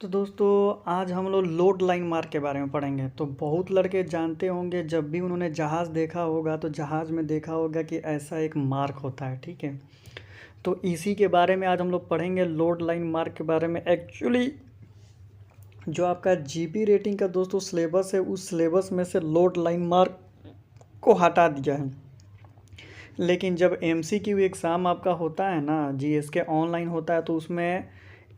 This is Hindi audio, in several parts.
तो दोस्तों आज हम लोग लोड लाइन मार्क के बारे में पढ़ेंगे। तो बहुत लड़के जानते होंगे, जब भी उन्होंने जहाज़ देखा होगा तो जहाज़ में देखा होगा कि ऐसा एक मार्क होता है, ठीक है। तो इसी के बारे में आज हम लोग पढ़ेंगे, लोड लाइन मार्क के बारे में। एक्चुअली जो आपका जीपी रेटिंग का दोस्तों सिलेबस है, उस सिलेबस में से लोड लाइन मार्क को हटा दिया है। लेकिन जब एमसीक्यू एग्ज़ाम आपका होता है ना, जीएस के ऑनलाइन होता है, तो उसमें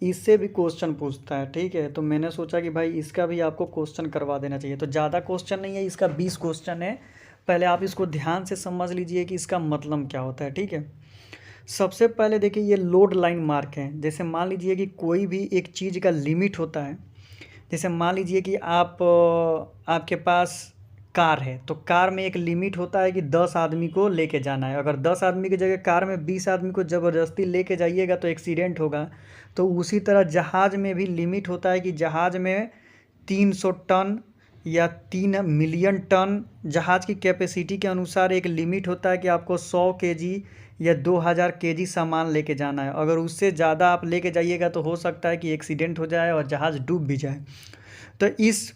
इससे भी क्वेश्चन पूछता है, ठीक है। तो मैंने सोचा कि भाई इसका भी आपको क्वेश्चन करवा देना चाहिए। तो ज़्यादा क्वेश्चन नहीं है, इसका 20 क्वेश्चन है। पहले आप इसको ध्यान से समझ लीजिए कि इसका मतलब क्या होता है, ठीक है। सबसे पहले देखिए, ये लोड लाइन मार्क है। जैसे मान लीजिए कि कोई भी एक चीज़ का लिमिट होता है। जैसे मान लीजिए कि आपके पास कार है, तो कार में एक लिमिट होता है कि 10 आदमी को लेके जाना है। अगर 10 आदमी की जगह कार में 20 आदमी को ज़बरदस्ती लेके जाइएगा तो एक्सीडेंट होगा। तो उसी तरह जहाज़ में भी लिमिट होता है कि जहाज़ में 300 टन या 3 मिलियन टन, जहाज़ की कैपेसिटी के अनुसार एक लिमिट होता है कि आपको 100 केजी या 2000 केजी सामान लेके जाना है। अगर उससे ज़्यादा आप लेके जाइएगा तो हो सकता है कि एक्सीडेंट हो जाए और जहाज़ डूब भी जाए। तो इस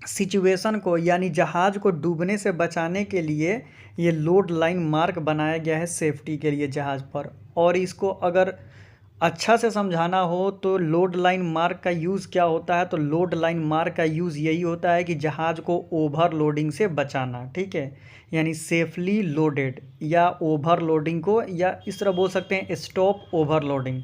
सिचुएशन को, यानी जहाज़ को डूबने से बचाने के लिए ये लोड लाइन मार्क बनाया गया है, सेफ्टी के लिए जहाज़ पर। और इसको अगर अच्छा से समझाना हो तो लोड लाइन मार्क का यूज़ क्या होता है, तो लोड लाइन मार्क का यूज़ यही होता है कि जहाज़ को ओवरलोडिंग से बचाना, ठीक है। यानी सेफली लोडेड, या ओवरलोडिंग को, या इस तरह बोल सकते हैं स्टॉप ओवरलोडिंग।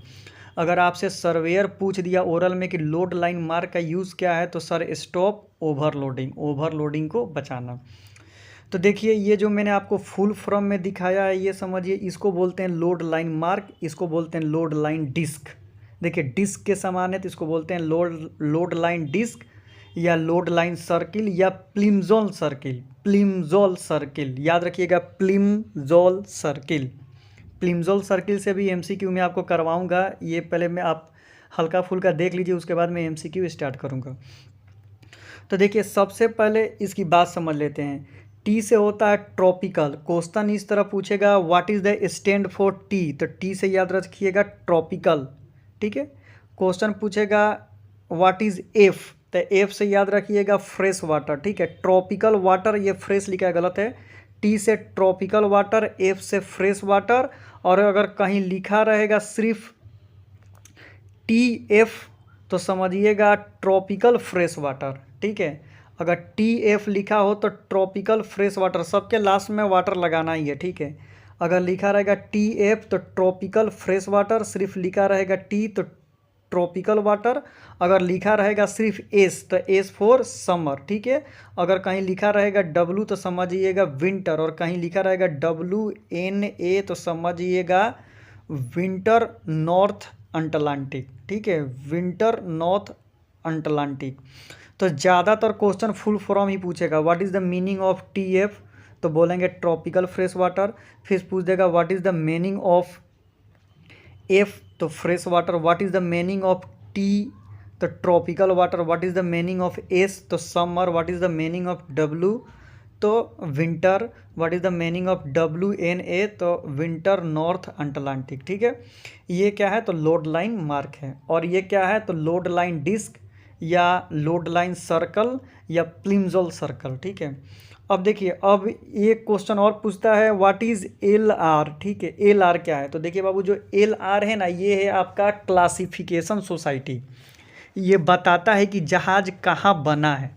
अगर आपसे सर्वेयर पूछ दिया ओरल में कि लोड लाइन मार्क का यूज़ क्या है, तो सर स्टॉप ओवरलोडिंग, ओवरलोडिंग को बचाना। तो देखिए, ये जो मैंने आपको फुल फॉर्म में दिखाया है, ये समझिए, इसको बोलते हैं लोड लाइन मार्क, इसको बोलते हैं लोड लाइन डिस्क। देखिए डिस्क के समान है, तो इसको बोलते हैं लोड लाइन डिस्क, या लोड लाइन सर्किल, या प्लिमजोल सर्किल। प्लिमजोल सर्किल याद रखिएगा, प्लिमजोल सर्किल। प्लिमजोल सर्किल से भी एमसीक्यू में आपको करवाऊंगा। ये पहले मैं आप हल्का फुल्का देख लीजिए, उसके बाद मैं एमसीक्यू स्टार्ट करूंगा। तो देखिए, सबसे पहले इसकी बात समझ लेते हैं। टी से होता है ट्रॉपिकल। क्वेश्चन इस तरह पूछेगा, what is the stand for T, तो टी से याद रखिएगा ट्रॉपिकल, ठीक है। क्वेश्चन पूछेगा व्हाट इज़ एफ, तो एफ से याद रखिएगा फ्रेश वाटर, ठीक है। ट्रॉपिकल वाटर, ये फ्रेश लिखा है, गलत है। टी से ट्रॉपिकल वाटर, एफ से फ्रेश वाटर। और अगर कहीं लिखा रहेगा सिर्फ टी एफ, तो समझिएगा ट्रॉपिकल फ्रेश वाटर, ठीक है। अगर टी एफ लिखा हो तो ट्रॉपिकल फ्रेश वाटर, सबके लास्ट में वाटर लगाना ही है, ठीक है। अगर लिखा रहेगा टी एफ तो ट्रॉपिकल फ्रेश वाटर, सिर्फ लिखा रहेगा टी तो ट्रॉपिकल वाटर। अगर लिखा रहेगा सिर्फ एस तो एस फॉर समर, ठीक है। अगर कहीं लिखा रहेगा डब्लू तो समझिएगा विंटर, और कहीं लिखा रहेगा WNA तो समझिएगा विंटर नॉर्थ अटलांटिक, ठीक है, विंटर नॉर्थ अटलांटिक। तो ज़्यादातर क्वेश्चन फुल फॉर्म ही पूछेगा। What is the meaning of TF, तो बोलेंगे ट्रॉपिकल फ्रेश वाटर। फिर पूछ देगा what is the meaning of F, तो fresh water. What is the meaning of T, तो tropical water. What is the meaning of S, तो summer. What is the meaning of W, तो winter. What is the meaning of WNA, तो विंटर नॉर्थ अटलांटिक, ठीक है। ये क्या है, तो लोड लाइन मार्क है। और ये क्या है, तो लोड लाइन डिस्क, या लोड लाइन सर्कल, या प्लिमजोल सर्कल, ठीक है। अब देखिए, अब एक क्वेश्चन और पूछता है व्हाट इज़ LR, ठीक है। LR क्या है, तो देखिए बाबू, जो LR है ना, ये है आपका क्लासिफिकेशन सोसाइटी। ये बताता है कि जहाज़ कहाँ बना है।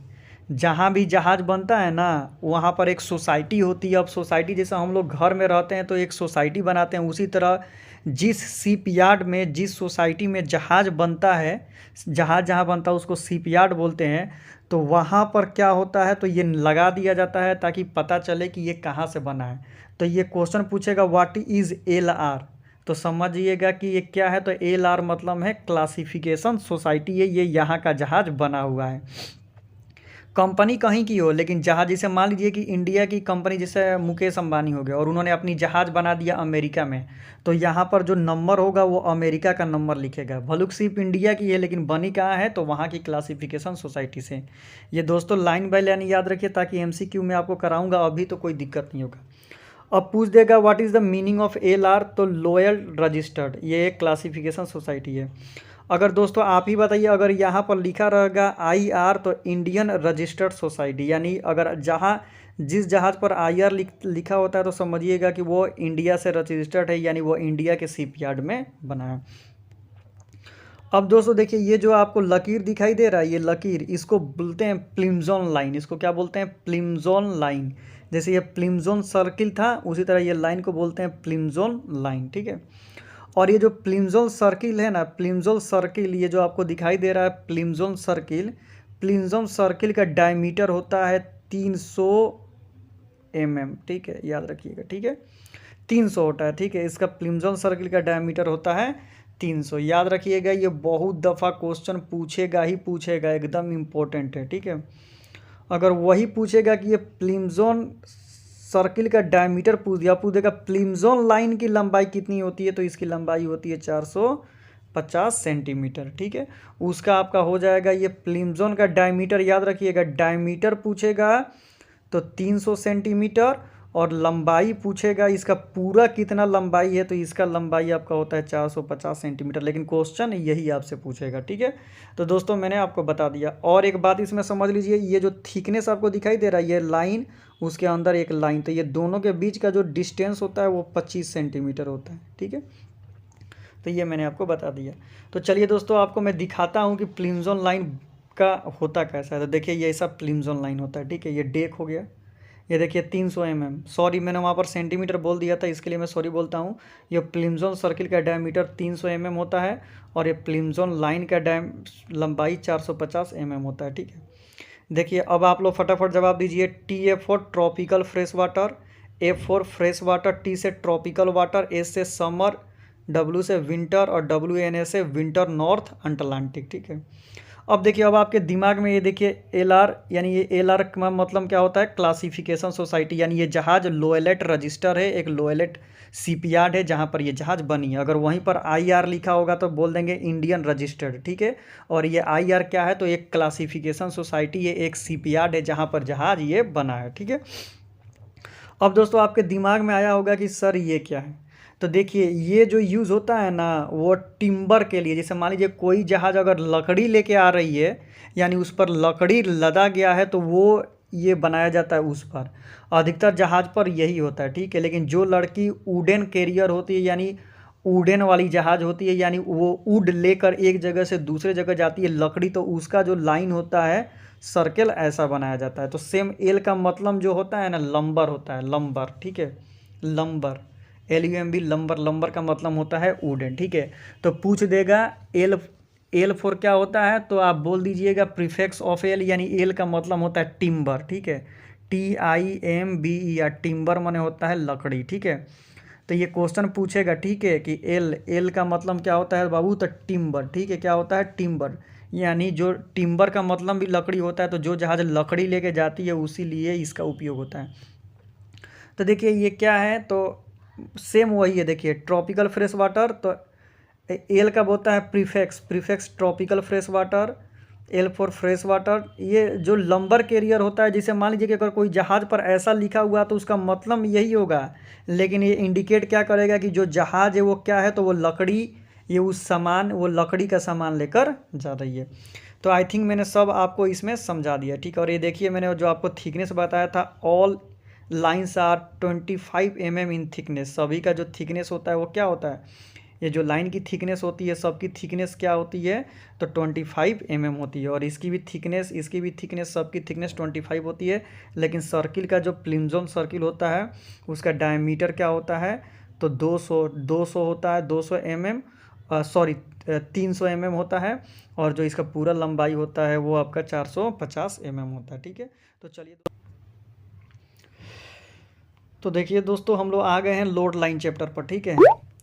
जहाँ भी जहाज़ बनता है ना, वहाँ पर एक सोसाइटी होती है। अब सोसाइटी जैसा हम लोग घर में रहते हैं तो एक सोसाइटी बनाते हैं, उसी तरह जिस शिप यार्ड में, जिस सोसाइटी में जहाज़ बनता है, जहाज़ जहाँ बनता है उसको शिप यार्ड बोलते हैं। तो वहाँ पर क्या होता है, तो ये लगा दिया जाता है ताकि पता चले कि ये कहाँ से बना है। तो ये क्वेश्चन पूछेगा व्हाट इज़ LR, तो समझिएगा कि ये क्या है, तो LR मतलब है क्लासिफिकेशन सोसाइटी है, ये यहाँ का जहाज़ बना हुआ है। कंपनी कहीं की हो, लेकिन जहाज़, जैसे मान लीजिए कि इंडिया की कंपनी, जैसे मुकेश अंबानी हो गया, और उन्होंने अपनी जहाज़ बना दिया अमेरिका में, तो यहाँ पर जो नंबर होगा वो अमेरिका का नंबर लिखेगा। भलुक सिर्फ इंडिया की है लेकिन बनी कहाँ है, तो वहाँ की क्लासिफिकेशन सोसाइटी से। ये दोस्तों लाइन बाय लाइन याद रखिए, ताकि MCQ में आपको कराऊंगा अभी तो कोई दिक्कत नहीं होगा। अब पूछ देगा what is the meaning of LR, तो लोयल रजिस्टर्ड, ये एक क्लासिफिकेशन सोसाइटी है। अगर दोस्तों आप ही बताइए, अगर यहाँ पर लिखा रहेगा IR तो इंडियन रजिस्टर्ड सोसाइटी, यानी अगर जहाँ जिस जहाज़ पर IR लिखा होता है तो समझिएगा कि वो इंडिया से रजिस्टर्ड है, यानी वो इंडिया के शिपयार्ड में बना है। अब दोस्तों देखिए, ये जो आपको लकीर दिखाई दे रहा है, ये लकीर इसको बोलते हैं प्लिमजोन लाइन। इसको क्या बोलते हैं? प्लिमजोन लाइन। जैसे ये प्लिमजोन सर्किल था, उसी तरह ये लाइन को बोलते हैं प्लिमजोन लाइन, ठीक है। और ये जो प्लिमजोन सर्किल है ना, प्लिमजोन सर्किल, ये जो आपको दिखाई दे रहा है प्लिमजोन सर्किल, प्लिमजोन सर्किल का डायमीटर होता है 300 mm, ठीक है, याद रखिएगा, ठीक है। 300 होता है, ठीक है। इसका प्लिमजोन सर्किल का डायमीटर होता है 300, याद रखिएगा। ये बहुत दफ़ा क्वेश्चन पूछेगा ही पूछेगा, एकदम इम्पोर्टेंट है, ठीक है। अगर वही पूछेगा कि ये प्लिमजोन सर्किल का डायमीटर पूछ दिया, पूछेगा प्लिमजोन लाइन की लंबाई कितनी होती है, तो इसकी लंबाई होती है 450 सेंटीमीटर, ठीक है। उसका आपका हो जाएगा ये प्लिमजोन का डायमीटर, याद रखिएगा, डायमीटर पूछेगा तो 300 सेंटीमीटर, और लंबाई पूछेगा इसका पूरा कितना लंबाई है, तो इसका लंबाई आपका होता है 450 सेंटीमीटर। लेकिन क्वेश्चन यही आपसे पूछेगा, ठीक है। तो दोस्तों मैंने आपको बता दिया। और एक बात इसमें समझ लीजिए, ये जो थिकनेस आपको दिखाई दे रहा है, ये लाइन, उसके अंदर एक लाइन, तो ये दोनों के बीच का जो डिस्टेंस होता है वो 25 सेंटीमीटर होता है, ठीक है। तो ये मैंने आपको बता दिया। तो चलिए दोस्तों, आपको मैं दिखाता हूँ कि प्लिमजोन लाइन का होता कैसा है। तो देखिए, ये ऐसा प्लिमजोन लाइन होता है, ठीक है। ये डेक हो गया, ये देखिए 300 mm, सॉरी मैंने वहाँ पर सेंटीमीटर बोल दिया था, इसके लिए मैं सॉरी बोलता हूँ। ये प्लिमजोन सर्किल का डायमीटर 300 mm होता है, और ये प्लिमजोन लाइन का लंबाई 450 mm होता है, ठीक है। देखिए, अब आप लोग फटाफट जवाब दीजिए। TA for tropical fresh water, F for fresh water, T से ट्रॉपिकल वाटर, S से समर, W से विंटर, और WNA से विंटर नॉर्थ अटलांटिक, ठीक है। अब देखिए, अब आपके दिमाग में ये देखिए LR, यानी ये LR का मतलब क्या होता है? क्लासिफिकेशन सोसाइटी, यानी ये जहाज़ लोएलेट रजिस्टर है, एक लोएलेट शिपयार्ड है जहाँ पर ये जहाज़ बनी है। अगर वहीं पर IR लिखा होगा तो बोल देंगे इंडियन रजिस्टर्ड, ठीक है। और ये IR क्या है? तो एक क्लासिफिकेशन सोसाइटी है, एक शिपयार्ड है जहाँ पर जहाज़ ये बना है, ठीक है। अब दोस्तों आपके दिमाग में आया होगा कि सर ये क्या है? तो देखिए, ये जो यूज़ होता है ना, वो टिम्बर के लिए। जैसे मान लीजिए कोई जहाज़ अगर लकड़ी लेके आ रही है, यानी उस पर लकड़ी लदा गया है, तो वो ये बनाया जाता है उस पर। अधिकतर जहाज़ पर यही होता है, ठीक है। लेकिन जो लड़की वुडन कैरियर होती है, यानी वुडन वाली जहाज़ होती है, यानी वो वुड लेकर एक जगह से दूसरे जगह जाती है लकड़ी, तो उसका जो लाइन होता है सर्कल ऐसा बनाया जाता है। तो सेम एल का मतलब जो होता है ना, लंबर होता है, लंबर, ठीक है। Lumbar, LUMB, lumbar. लंबर का मतलब होता है वुडन, ठीक है। तो पूछ देगा एल फॉर क्या होता है, तो आप बोल दीजिएगा प्रीफिक्स ऑफ एल, यानी एल का मतलब होता है टिम्बर, ठीक है। TIMBER, टिम्बर माने होता है लकड़ी, ठीक है। तो ये क्वेश्चन पूछेगा, ठीक है, कि एल का मतलब क्या होता है बाबू, तो टिम्बर, ठीक है। क्या होता है? टिम्बर, यानी जो टिम्बर का मतलब भी लकड़ी होता है, तो जो जहाज़ लकड़ी लेके जाती है उसी लिए इसका उपयोग होता है। तो देखिए ये क्या है, तो सेम वही है। देखिए ट्रॉपिकल फ्रेश वाटर, तो एल का होता है prefix tropical fresh water, L for fresh water. ये जो लंबर कैरियर होता है, जैसे मान लीजिए कि अगर कोई जहाज़ पर ऐसा लिखा हुआ तो उसका मतलब यही होगा, लेकिन ये इंडिकेट क्या करेगा कि जो जहाज़ है वो क्या है, तो वो लकड़ी, ये उस सामान, वो लकड़ी का सामान लेकर जा रही है। तो आई थिंक मैंने सब आपको इसमें समझा दिया, ठीक है। और ये देखिए, मैंने जो आपको थिकनेस बताया था, all lines are 25 mm in thickness. सभी का जो थिकनेस होता है वो क्या होता है? ये जो लाइन की थिकनेस होती है, सबकी थिकनेस क्या होती है, तो 25 mm होती है। और इसकी भी थिकनेस, सबकी थिकनेस 25 होती है। लेकिन सर्किल का जो प्लिमजोन सर्किल होता है, उसका डायमीटर क्या होता है, तो 200 होता है, 200 mm, सॉरी 300 mm होता है। और जो इसका पूरा लंबाई होता है वो आपका 450 mm होता है, ठीक है। तो चलिए, तो देखिए दोस्तों, हम लोग आ गए हैं लोड लाइन चैप्टर पर, ठीक है।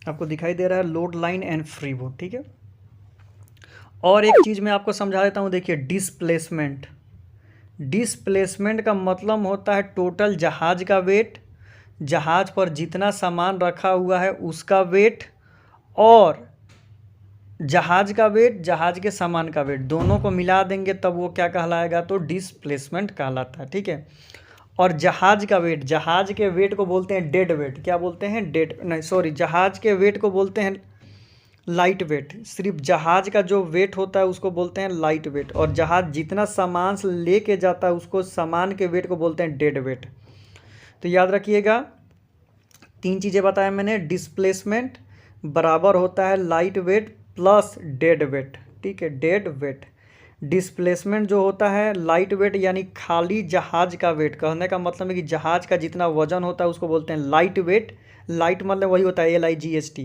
आपको दिखाई दे रहा है load line and free board, ठीक है। और एक चीज़ मैं आपको समझा देता हूँ। देखिए डिस्प्लेसमेंट का मतलब होता है टोटल जहाज़ का वेट, जहाज़ पर जितना सामान रखा हुआ है उसका वेट, और जहाज़ का वेट, जहाज़ के सामान का वेट, दोनों को मिला देंगे तब वो क्या कहलाएगा, तो डिस्प्लेसमेंट कहलाता है, ठीक है। और जहाज़ का वेट, जहाज़ के वेट को बोलते हैं डेड वेट। क्या बोलते हैं? डेड, नहीं सॉरी, जहाज़ के वेट को बोलते हैं लाइट वेट, सिर्फ जहाज का जो वेट होता है उसको बोलते हैं लाइट वेट, और जहाज जितना सामान से लेके जाता है उसको सामान के वेट को बोलते हैं डेड वेट। तो याद रखिएगा, तीन चीज़ें बताया मैंने, डिस्प्लेसमेंट बराबर होता है light weight plus dead weight, ठीक है, डेड वेट। डिस्प्लेसमेंट जो होता है लाइट वेट यानी खाली जहाज का वेट, कहने का मतलब है कि जहाज का जितना वजन होता है उसको बोलते हैं लाइट वेट। लाइट मतलब वही होता है LIGHT,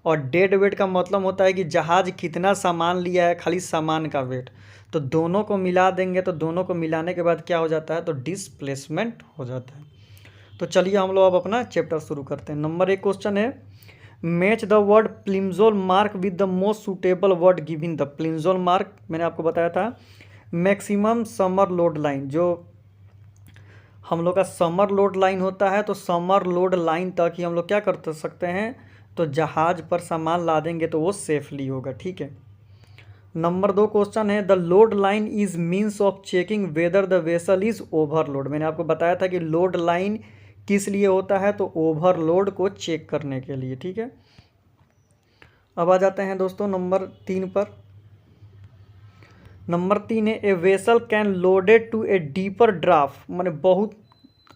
और डेड वेट का मतलब होता है कि जहाज कितना सामान लिया है, खाली सामान का वेट। तो दोनों को मिला देंगे, तो दोनों को मिलाने के बाद क्या हो जाता है, तो डिस्प्लेसमेंट हो जाता है। तो चलिए हम लोग अब अपना चैप्टर शुरू करते हैं। नंबर 1 क्वेश्चन है, match the word Plimsoll mark with the most suitable word given the. Plimsoll mark मैंने आपको बताया था मैक्सिमम समर लोड लाइन, जो हम लोग का समर लोड लाइन होता है, तो समर लोड लाइन तक ही हम लोग क्या कर सकते हैं, तो जहाज पर सामान ला देंगे तो वो सेफली होगा, ठीक है। नंबर 2 क्वेश्चन है, the load line is means of checking whether the vessel is overload. मैंने आपको बताया था कि लोड लाइन किस लिए होता है, तो ओवरलोड को चेक करने के लिए, ठीक है। अब आ जाते हैं दोस्तों नंबर 3 पर। नंबर 3 है, a vessel can loaded to a deeper draft, माने बहुत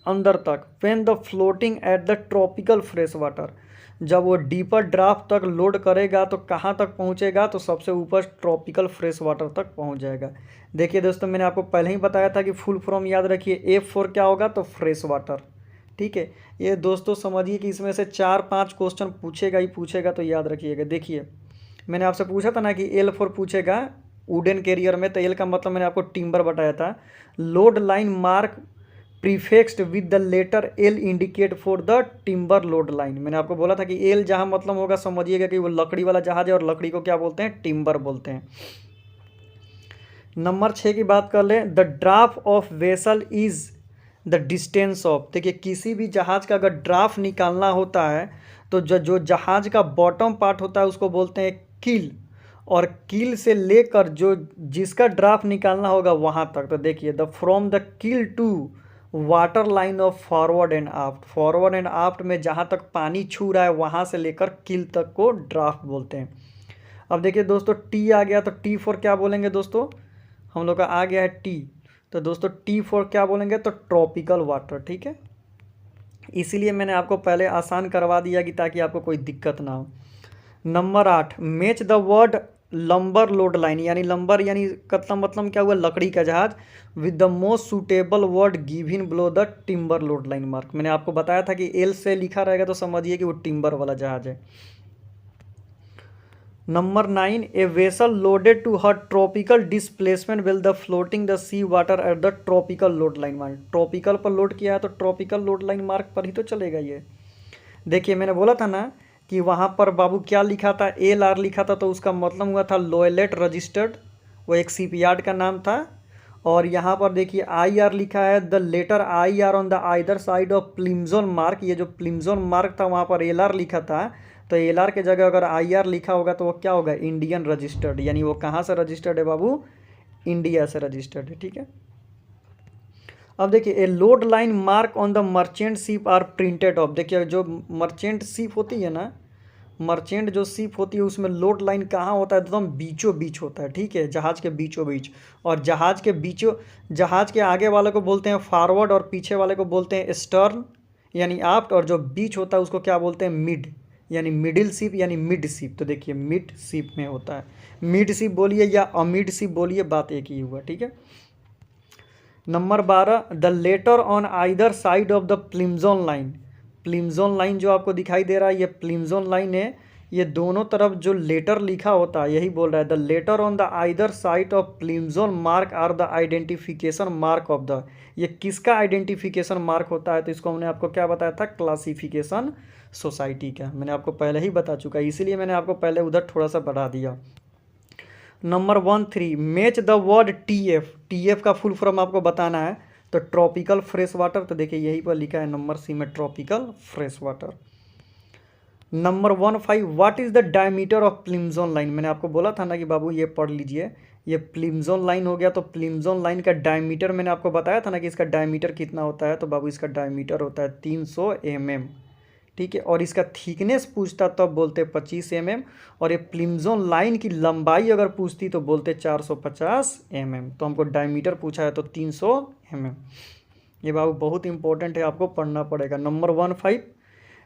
अंदर तक, when the floating at the tropical fresh water. जब वो डीपर ड्राफ्ट तक लोड करेगा तो कहाँ तक पहुँचेगा, तो सबसे ऊपर ट्रॉपिकल फ्रेश वाटर तक पहुँच जाएगा। देखिए दोस्तों, मैंने आपको पहले ही बताया था कि फुल फॉर्म याद रखिए, F4 क्या होगा, तो फ्रेश वाटर, ठीक है। ये दोस्तों समझिए कि इसमें से 4-5 क्वेश्चन पूछेगा ही पूछेगा, तो याद रखिएगा। देखिए मैंने आपसे पूछा था ना कि L4 पूछेगा वुडन कैरियर में, तो L का मतलब मैंने आपको टिम्बर बताया था। Load line mark prefixed with the letter L indicate for the timber load line. मैंने आपको बोला था कि L जहाँ मतलब होगा समझिएगा कि वो लकड़ी वाला जहाज है, और लकड़ी को क्या बोलते हैं, टिम्बर बोलते हैं। नंबर 6 की बात कर लें, the draft of vessel is the distance of. देखिए किसी भी जहाज का अगर ड्राफ्ट निकालना होता है तो जो जहाज का बॉटम पार्ट होता है उसको बोलते हैं कील, और कील से लेकर जो जिसका ड्राफ्ट निकालना होगा वहाँ तक। तो देखिए, the from the keel to water line of forward and aft, forward and aft में जहाँ तक पानी छू रहा है वहाँ से लेकर कील तक को ड्राफ्ट बोलते हैं। अब देखिए दोस्तों, टी आ गया, तो T4 क्या बोलेंगे दोस्तों, हम लोग का आ गया है टी, तो दोस्तों T4 क्या बोलेंगे, तो ट्रॉपिकल वाटर, ठीक है। इसीलिए मैंने आपको पहले आसान करवा दिया कि ताकि आपको कोई दिक्कत ना हो। Number 8, match the word lumbar load line, यानी लंबर यानी मतलब क्या हुआ, लकड़ी का जहाज, with the most suitable word given below the timber load line mark. मैंने आपको बताया था कि L से लिखा रहेगा तो समझिए कि वो टिम्बर वाला जहाज है। Number 9, a vessel loaded to her tropical displacement will the floating the sea water at the tropical load line mark. Tropical पर लोड किया है तो ट्रॉपिकल लोड लाइन मार्क पर ही तो चलेगा ये। देखिए मैंने बोला था ना कि वहाँ पर बाबू क्या लिखा था, LR लिखा था, तो उसका मतलब हुआ था लॉयलेट रजिस्टर्ड, वो एक शिपयार्ड का नाम था। और यहाँ पर देखिए IR लिखा है, the letter IR on the either side of Plimsoll mark. ये जो प्लिम्जोन मार्क था वहाँ पर LR लिखा था, तो LR के जगह अगर IR लिखा होगा तो वो क्या होगा, इंडियन रजिस्टर्ड, यानी वो कहाँ से रजिस्टर्ड है बाबू, इंडिया से रजिस्टर्ड है, ठीक है। अब देखिए, a load line mark on the merchant ship are printed of. देखिए जो मर्चेंट शिप होती है ना, मर्चेंट जो शिप होती है उसमें लोड लाइन कहाँ होता है, एकदम बीचों बीच होता है, ठीक है, जहाज के बीचों बीच। और जहाज के आगे वाले को बोलते हैं फॉरवर्ड, और पीछे वाले को बोलते हैं स्टर्न यानी आफ्ट, और जो बीच होता है उसको क्या बोलते हैं, मिड यानी मिडिल शिप यानी मिड शिप। तो देखिए मिड शिप में होता है, मिड शिप बोलिए या अमिड शिप बोलिए, बात एक ही हुआ, ठीक है। Number 12, the letter on either side of the Plimsoll line. Plimsoll line जो आपको दिखाई दे रहा है ये प्लिम्जोन लाइन है, ये दोनों तरफ जो लेटर लिखा होता है यही बोल रहा है, the letter on the either side of Plimsoll mark are the identification mark of the. ये किसका आइडेंटिफिकेशन मार्क होता है, तो इसको हमने आपको क्या बताया था, क्लासिफिकेशन सोसाइटी का। मैंने आपको पहले ही बता चुका है, इसीलिए मैंने आपको पहले उधर थोड़ा सा बढ़ा दिया। Number 13, match the word TF का फुल फॉर्म आपको बताना है, तो ट्रॉपिकल फ्रेश वाटर। तो देखिए यहीं पर लिखा है नंबर C में tropical fresh water. Number 15, what is the diameter of Plimsoll line. मैंने आपको बोला था ना कि बाबू ये पढ़ लीजिए, ये प्लिम्जोन लाइन हो गया, तो प्लिम्जोन लाइन का डायमीटर मैंने आपको बताया था ना कि इसका डायमीटर कितना होता है, तो बाबू इसका डायमीटर होता है 300 mm, ठीक है। और इसका थिकनेस पूछता तब बोलते 25 mm, और ये प्लिमजोन लाइन की लंबाई अगर पूछती तो बोलते 450 mm। तो हमको डायमीटर पूछा है तो 300 mm। ये बाबू बहुत इंपॉर्टेंट है, आपको पढ़ना पड़ेगा। Number 15,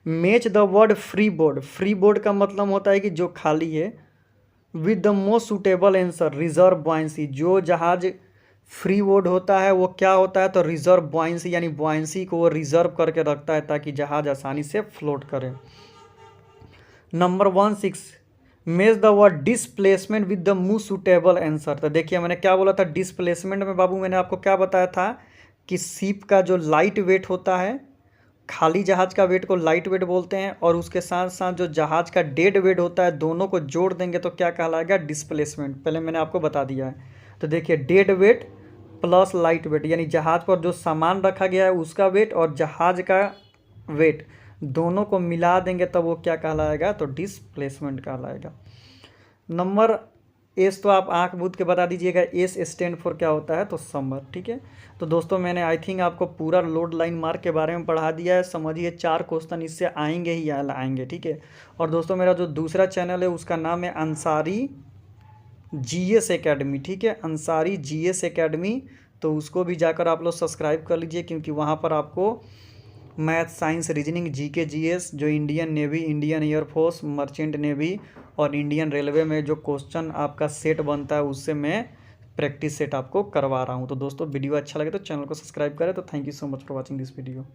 match the word free board. Free board का मतलब होता है कि जो खाली है, with the most suitable answer reserve buoyancy. जो जहाज फ्री बोर्ड होता है वो क्या होता है, तो रिजर्व बॉयंसी, यानी बॉयंसी को वो रिजर्व करके रखता है ताकि जहाज आसानी से फ्लोट करे। Number 16, match the word displacement with the most suitable answer. तो देखिए मैंने क्या बोला था डिस्प्लेसमेंट में बाबू, मैंने आपको क्या बताया था कि शिप का जो लाइट वेट होता है, खाली जहाज का वेट को लाइट वेट बोलते हैं, और उसके साथ साथ जो जहाज का डेड वेट होता है, दोनों को जोड़ देंगे तो क्या कहलाएगा, डिस्प्लेसमेंट। पहले मैंने आपको बता दिया है। तो देखिए dead weight plus light weight, यानी जहाज पर जो सामान रखा गया है उसका वेट और जहाज का वेट, दोनों को मिला देंगे तब वो क्या कहलाएगा, तो डिस्प्लेसमेंट कहलाएगा। नंबर एस तो आप आंख बूझ के बता दीजिएगा, एस स्टैंड फॉर क्या होता है, तो समर। ठीक है। तो दोस्तों मैंने आई थिंक आपको पूरा लोड लाइन मार्क के बारे में पढ़ा दिया है। समझिए 4 क्वेश्चन इससे आएंगे ही आएंगे। ठीक है। और दोस्तों मेरा जो दूसरा चैनल है उसका नाम है अंसारी जीएस एकेडमी। ठीक है, अंसारी जीएस एकेडमी। तो उसको भी जाकर आप लोग सब्सक्राइब कर लीजिए, क्योंकि वहाँ पर आपको math, science, reasoning, GK, GS, जो Indian navy, Indian air force, merchant navy और इंडियन रेलवे में जो क्वेश्चन आपका सेट बनता है उससे मैं प्रैक्टिस सेट आपको करवा रहा हूँ। तो दोस्तों वीडियो अच्छा लगे तो चैनल को सब्सक्राइब करें। तो thank you so much for watching this video.